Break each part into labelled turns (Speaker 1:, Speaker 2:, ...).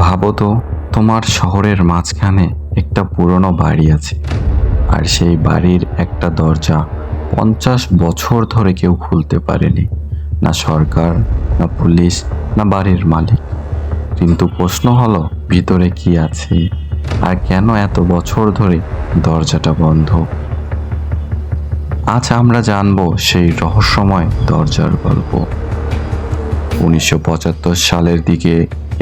Speaker 1: ভাবো তো, তোমার শহরের মাঝখানে একটা পুরনো বাড়ি আছে, আর সেই বাড়ির একটা দরজা 50 বছর ধরে কেউ খুলতে পারেনি। না সরকার, না পুলিশ, না বাড়ির মালিক। কিন্তু প্রশ্ন হলো, ভিতরে কি আছে, আর কেন এত বছর ধরে দরজাটা বন্ধ? আজ আমরা জানবো সেই রহস্যময় দরজার গল্প। 1975 সালের দিকে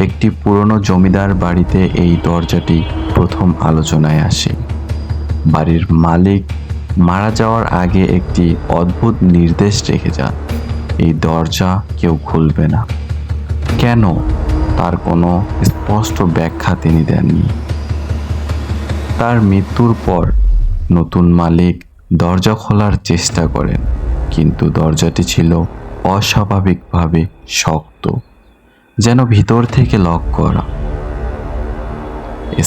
Speaker 1: একটি পুরনো জমিদার বাড়িতে এই দরজাটি প্রথম আলোচনায় আসে। বাড়ির মালিক মারা যাওয়ার আগে একটি অদ্ভুত নির্দেশ রেখে যান: এই দরজা কেউ খুলবে না। কেন? তার কোনো স্পষ্ট ব্যাখ্যা তিনি দেননি। তার মৃত্যুর পর নতুন মালিক দরজা খোলার চেষ্টা করেন, কিন্তু দরজাটি ছিল অস্বাভাবিকভাবে শক্ত, যেন ভিতর থেকে লক করা।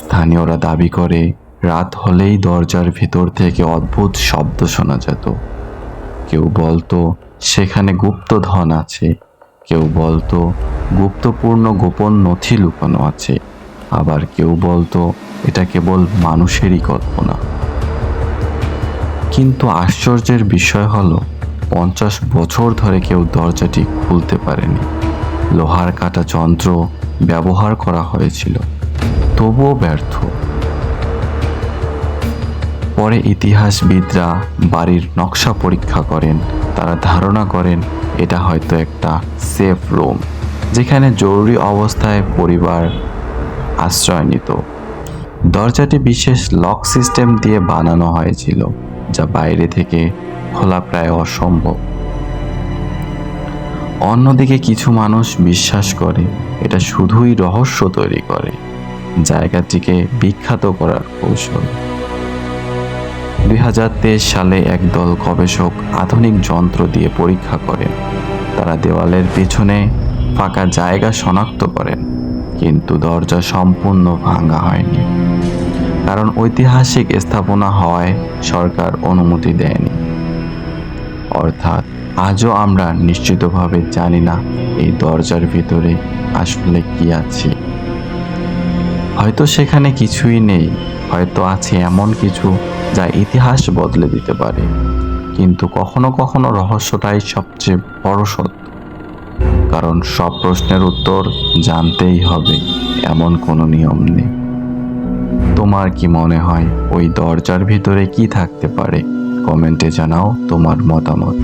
Speaker 1: স্থানীয়রা দাবি করে, রাত হলেই দরজার ভিতর থেকে অদ্ভুত শব্দ শোনা যেত। কেউ বলতো সেখানে গুপ্তধন আছে, কেউ বলতো গুরুত্বপূর্ণ গোপন নথি লুকানো আছে, আবার কেউ বলতো এটা কেবল মানুষেরই কল্পনা। কিন্তু আশ্চর্যের বিষয় হলো, 50 বছর ধরে কেউ দরজাটি খুলতে পারেনি। লোহার কাটা যন্ত্র ব্যবহার করা হয়েছিল, তবুও ব্যর্থ। পরে ইতিহাসবিদরা বাড়ির নকশা পরীক্ষা করেন। তারা ধারণা করেন এটা হয়তো একটা সেফ রুম, যেখানে জরুরি অবস্থায় পরিবার আশ্রয় নিত। দরজাটি বিশেষ লক সিস্টেম দিয়ে বানানো হয়েছিল, যা বাইরে থেকে খোলা প্রায় অসম্ভব। অন্যদিকে কিছু মানুষ বিশ্বাস করে এটা শুধুই রহস্য তৈরি করে, জায়গাটিকে বিখ্যাত করার কৌশল। 2023 সালে একদল গবেষক আধুনিক যন্ত্র দিয়ে পরীক্ষা করেন। তারা দেওয়ালের পেছনে ফাঁকা জায়গা শনাক্ত করেন, কিন্তু দরজা সম্পূর্ণ ভাঙা হয়নি, কারণ ঐতিহাসিক স্থাপনা হওয়ায় সরকার অনুমতি দেয়নি। অর্থাৎ আজও আমরা নিশ্চিতভাবে জানি না এই দরজার ভিতরে আসলে কি আছে। হয়তো সেখানে কিছুই নেই, হয়তো আছে এমন কিছু যা ইতিহাস বদলে দিতে পারে। কিন্তু কখনো কখনো রহস্যটাই সবচেয়ে বড় সত্য, কারণ সব প্রশ্নের উত্তর জানতেই হবে এমন কোনো নিয়ম নেই। তোমার কি মনে হয় ওই দরজার ভিতরে কি থাকতে পারে? কমেন্টে জানাও তোমার মতামত।